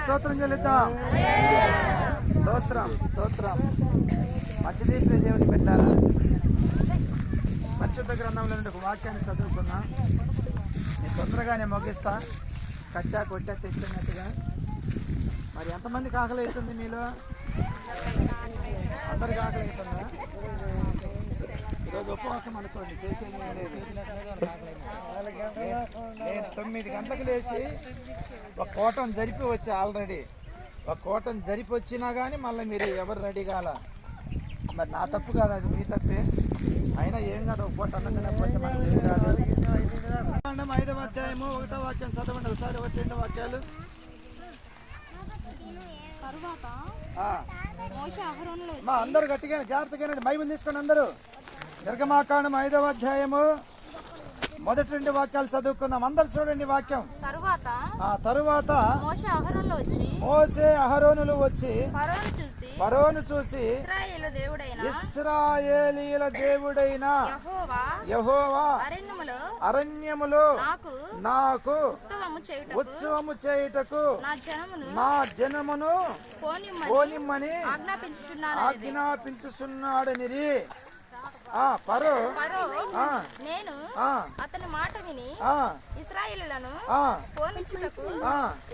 స్తోత్రం చెల్లిద్దాం. స్తోత్రం స్తోత్రం. మంచిది దేవుని పెట్టాలి. పరిశుద్ధ గ్రంథంలో నుండి ఒక వాక్యాన్ని చదువుకున్నా. నేను తొందరగానే ముగిస్తా, కట్టా కొట్టా తెచ్చినట్టుగా. మరి ఎంతమందికి ఆకలి అవుతుంది మీలో? అందరికి ఆకలి అవుతుందా? ఈరోజు ఉపవాసం అనుకోండి, చేసేది లేదు. నేను 9 గంటలకు లేచి ఒక కోటం జరిపి వచ్చా. ఆల్రెడీ ఒక కోటం జరిపి వచ్చినా కానీ మళ్ళీ మీరు ఎవరు రెడీ కాల. మరి నా తప్పు కాదు, అది మీ తప్పే. అయినా ఏం కాదు, ఒక పూట అన్నం తినకపోతే మనకి ఏం కాదు. 5వ అధ్యాయము 1వ వాక్యం చదవండి ఒకసారి. 2 వాక్యాలు. అందరూ గట్టిగా జాగ్రత్తగా బైబిల్ తీసుకోండి అందరూ. నిర్గమాకాండం 5వ అధ్యాయము మొదటి 2 వాక్యాలు చదువుకుందాం. అందరు చూడండి వాక్యం. తరువాత మోషే అహరోనులు వచ్చి ఫరోను చూసి ఇశ్రాయేలీయుల దేవుడైన యెహోవా అరణ్యములో నాకు ఉత్సవము చేయుటకు నా జనమును పోనిమ్మని ఆజ్ఞాపించుచున్నాడనిరి. ఫరో నేను అతని మాట విని ఇశ్రాయేలులను పోనిచ్చుటకు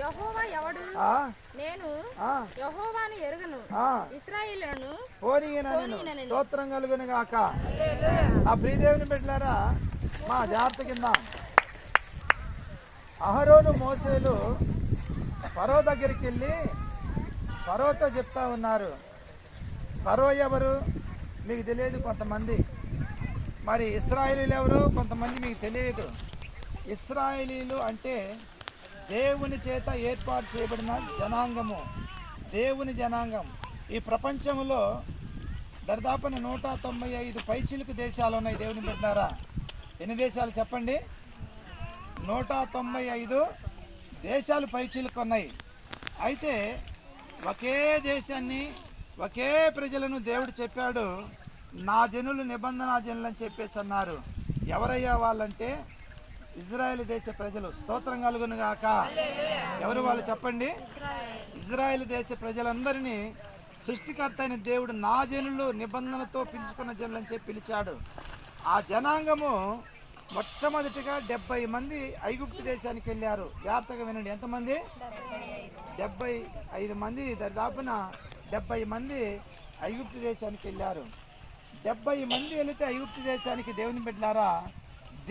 యెహోవా ఎవడు? నేను యెహోవాను ఎరుగను, ఇశ్రాయేలులను పోనీయనని. స్తోత్రం కలుగును గాక. ఆ ప్రియదేవుని బిడ్డలారా, మా జాగ్రత్త కింద అహరోను మోసేలు ఫరో దగ్గరికి వెళ్ళి ఫరోతో చెప్తా ఉన్నారు. ఫరో ఎవరు మీకు తెలియదు కొంతమంది, మరి ఇశ్రాయేలీలు ఎవరు కొంతమంది మీకు తెలియదు. ఇశ్రాయేలీలు అంటే దేవుని చేత ఏర్పాటు చేయబడిన జనాంగము, దేవుని జనాంగం. ఈ ప్రపంచంలో దరిదాపున 195 పైచిలుకు దేశాలు ఉన్నాయి. దేవుని బిడ్డారా, ఎన్ని దేశాలు చెప్పండి? 195 దేశాలు పైచిలుకు ఉన్నాయి. అయితే ఒకే దేశాన్ని, ఒకే ప్రజలను దేవుడు చెప్పాడు, నా జనులు నిబంధన జనులు అని చెప్పేసి అన్నారు. ఎవరయ్యా వాళ్ళంటే ఇజ్రాయెల్ దేశ ప్రజలు. స్తోత్రం కలుగును గాక. ఎవరు వాళ్ళు చెప్పండి? ఇజ్రాయెల్ దేశ ప్రజలందరినీ సృష్టికర్త అయిన దేవుడు నా జనులు, నిబంధనతో పిలుచుకున్న జనులు అని చెప్పి పిలిచాడు. ఆ జనాంగము మొట్టమొదటిగా 70 మంది ఐగుప్తు దేశానికి వెళ్ళారు. జాగ్రత్తగా వినండి. ఎంతమంది? 75 మంది. దాదాపున 70 మంది ఐగుప్తు దేశానికి వెళ్ళారు. 70 మంది వెళితే ఐగుప్తు దేశానికి దేవుని బిడ్డలారా,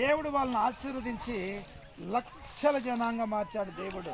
దేవుడు వాళ్ళని ఆశీర్వదించి లక్షల జనాంగం మార్చాడు దేవుడు.